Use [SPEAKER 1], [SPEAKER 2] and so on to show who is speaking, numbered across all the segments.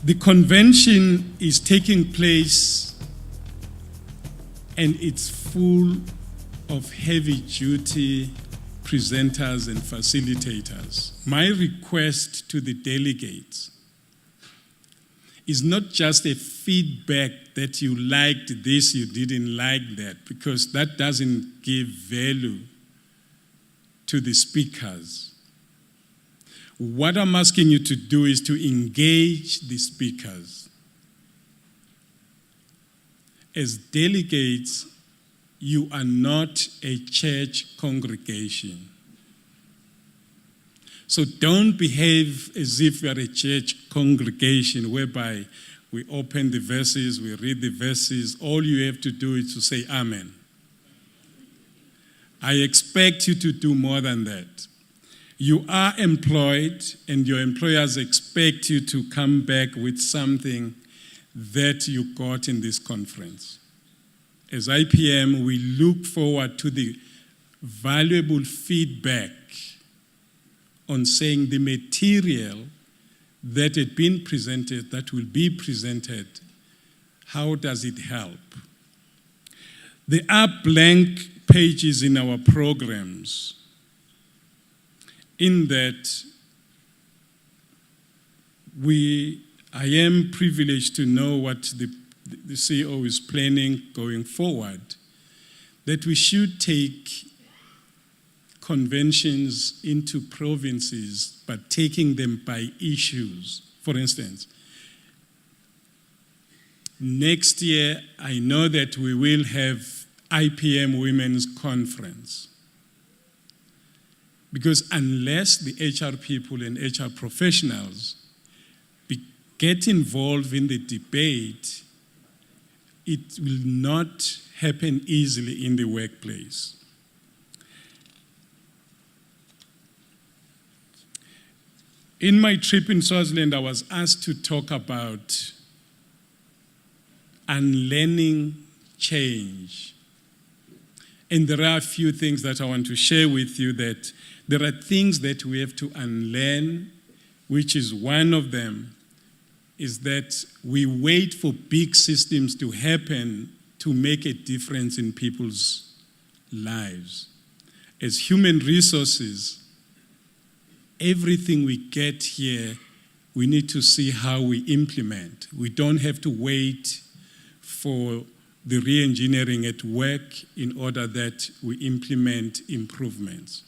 [SPEAKER 1] The convention is taking place and it's full of heavy-duty presenters and facilitators. My request to the delegates is not just a feedback that you liked this, you didn't like that, because that doesn't give value to the speakers. What I'm asking you to do is to engage the speakers. As delegates, you are not a church congregation. So don't behave as if you are a church congregation whereby we open the verses, we read the verses. All you have to do is to say amen. I expect you to do more than that. You are employed, and your employers expect you to come back with something that you got in this conference. As IPM, we look forward to the valuable feedback on saying the material that had been presented, that will be presented, how does it help? There are blank pages in our programs, in that I am privileged to know what the CEO is planning going forward, that we should take conventions into provinces, but taking them by issues. For instance, next year, I know that we will have IPM Women's Conference. Because unless the HR people and HR professionals get involved in the debate, it will not happen easily in the workplace. In my trip in Swaziland, I was asked to talk about unlearning change. And there are a few things that I want to share with you, that there are things that we have to unlearn, which is one of them, is that we wait for big systems to happen to make a difference in people's lives. As human resources, everything we get here, we need to see how we implement. We don't have to wait for the re-engineering at work in order that we implement improvements.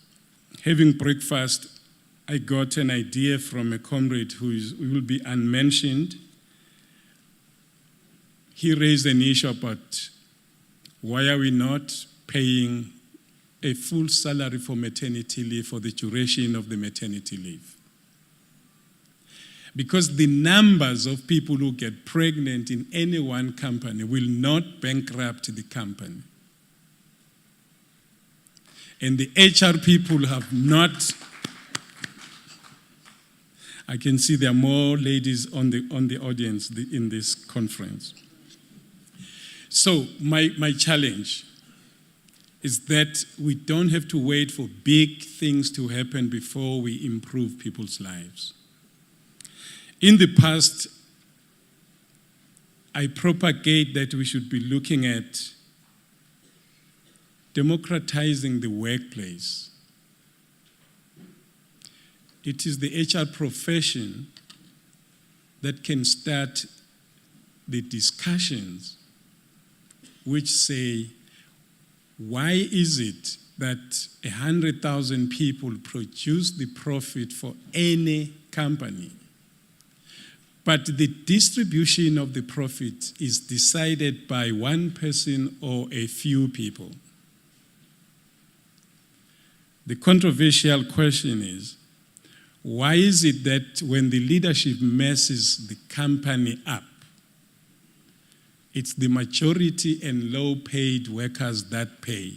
[SPEAKER 1] Having breakfast, I got an idea from a comrade who will be unmentioned. He raised an issue about why are we not paying a full salary for maternity leave for the duration of the maternity leave. Because the numbers of people who get pregnant in any one company will not bankrupt the company. And the HR people have not. I can see there are more ladies on the audience in this conference. So my challenge is that we don't have to wait for big things to happen before we improve people's lives. In the past, I propagate that we should be looking at democratizing the workplace. It is the HR profession that can start the discussions which say, why is it that 100,000 people produce the profit for any company, but the distribution of the profit is decided by one person or a few people? The controversial question is, why is it that when the leadership messes the company up, it's the majority and low-paid workers that pay?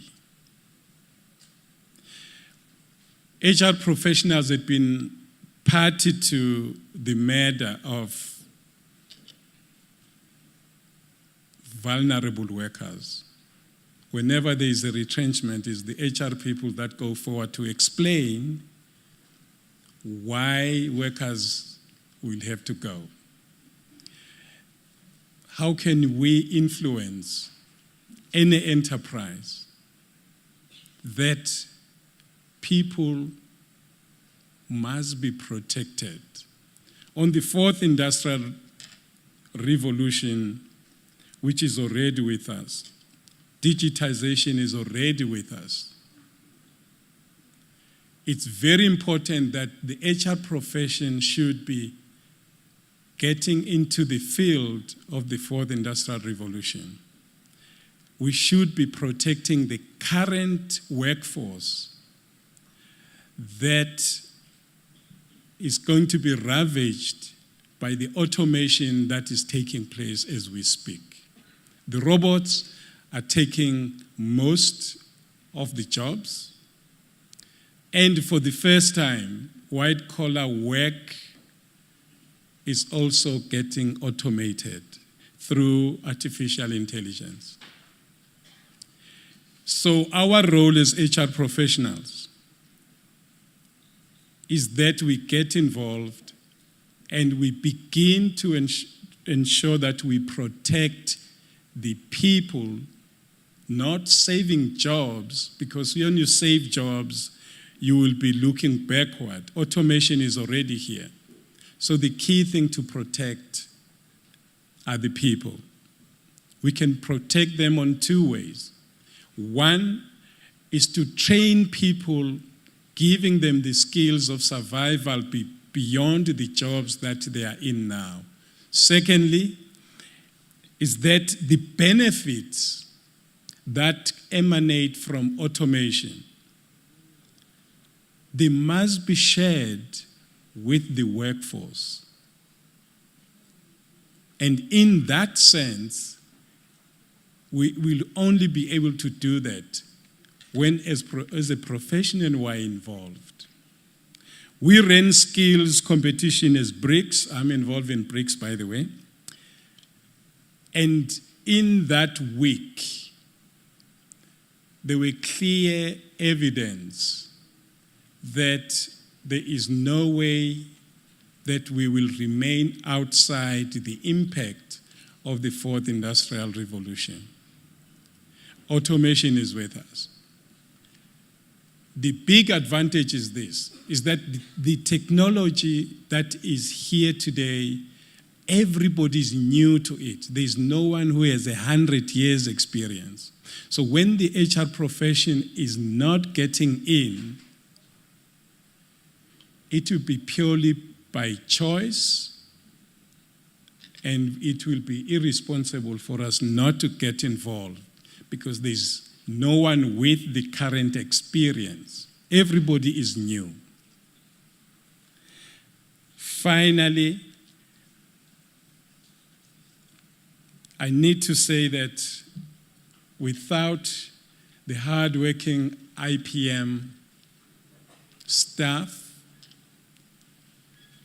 [SPEAKER 1] HR professionals have been party to the murder of vulnerable workers. Whenever there is a retrenchment, it's the HR people that go forward to explain why workers will have to go. how can we influence any enterprise that people must be protected? On the fourth industrial revolution, which is already with us, digitization is already with us. It's very important that the HR profession should be getting into the field of the fourth industrial revolution. We should be protecting the current workforce that is going to be ravaged by the automation that is taking place as we speak. The robots are taking most of the jobs, and for the first time, white-collar work is also getting automated through artificial intelligence. So our role as HR professionals is that we get involved and we begin to ensure that we protect the people, not saving jobs, because when you save jobs, you will be looking backward. Automation is already here. So the key thing to protect are the people. We can protect them on two ways. One is to train people, giving them the skills of survival beyond the jobs that they are in now. Secondly, is that the benefits that emanate from automation, they must be shared with the workforce. And in that sense, we will only be able to do that when as a profession we are involved. We ran skills competition as BRICS. I'm involved in BRICS, by the way. And in that week, there were clear evidence that there is no way that we will remain outside the impact of the fourth industrial revolution. Automation is with us. The big advantage is this, is that the technology that is here today, everybody is new to it. There's no one who has 100 years experience. So when the HR profession is not getting in, it will be purely by choice, and it will be irresponsible for us not to get involved because there's no one with the current experience. Everybody is new. Finally, I need to say that without the hardworking IPM staff,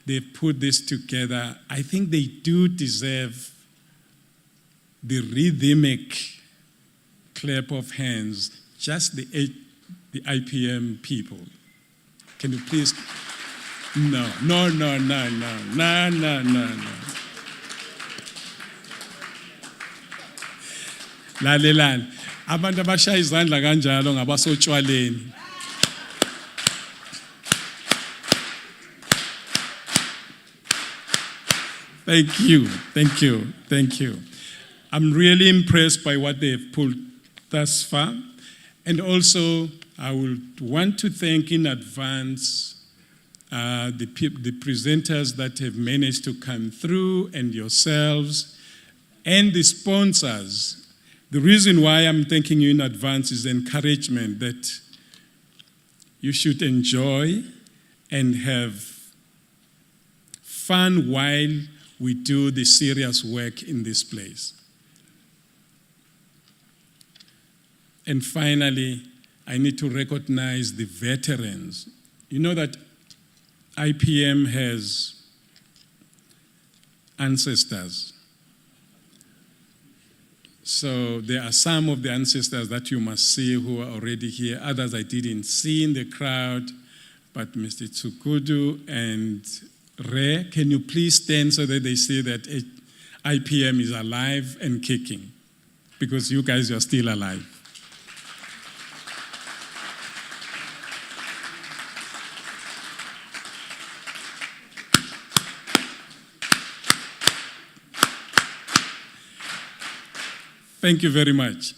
[SPEAKER 1] they put this together, I think they do deserve the rhythmic clap of hands, just the IPM people. Can you please? No. Lalelani, abantu abashaya izandla kanjalo ngabasotshwaleni. Thank you. I'm really impressed by what they have pulled thus far. And also, I would want to thank in advance the presenters that have managed to come through, and yourselves, and the sponsors. The reason why I'm thanking you in advance is encouragement that you should enjoy and have fun while we do the serious work in this place. And finally, I need to recognize the veterans. You know that IPM has ancestors. So there are some of the ancestors that you must see who are already here. Others I didn't see in the crowd, but Mr. Tsukudu and Re, can you please stand so that they see that IPM is alive and kicking, because you guys are still alive. Thank you very much.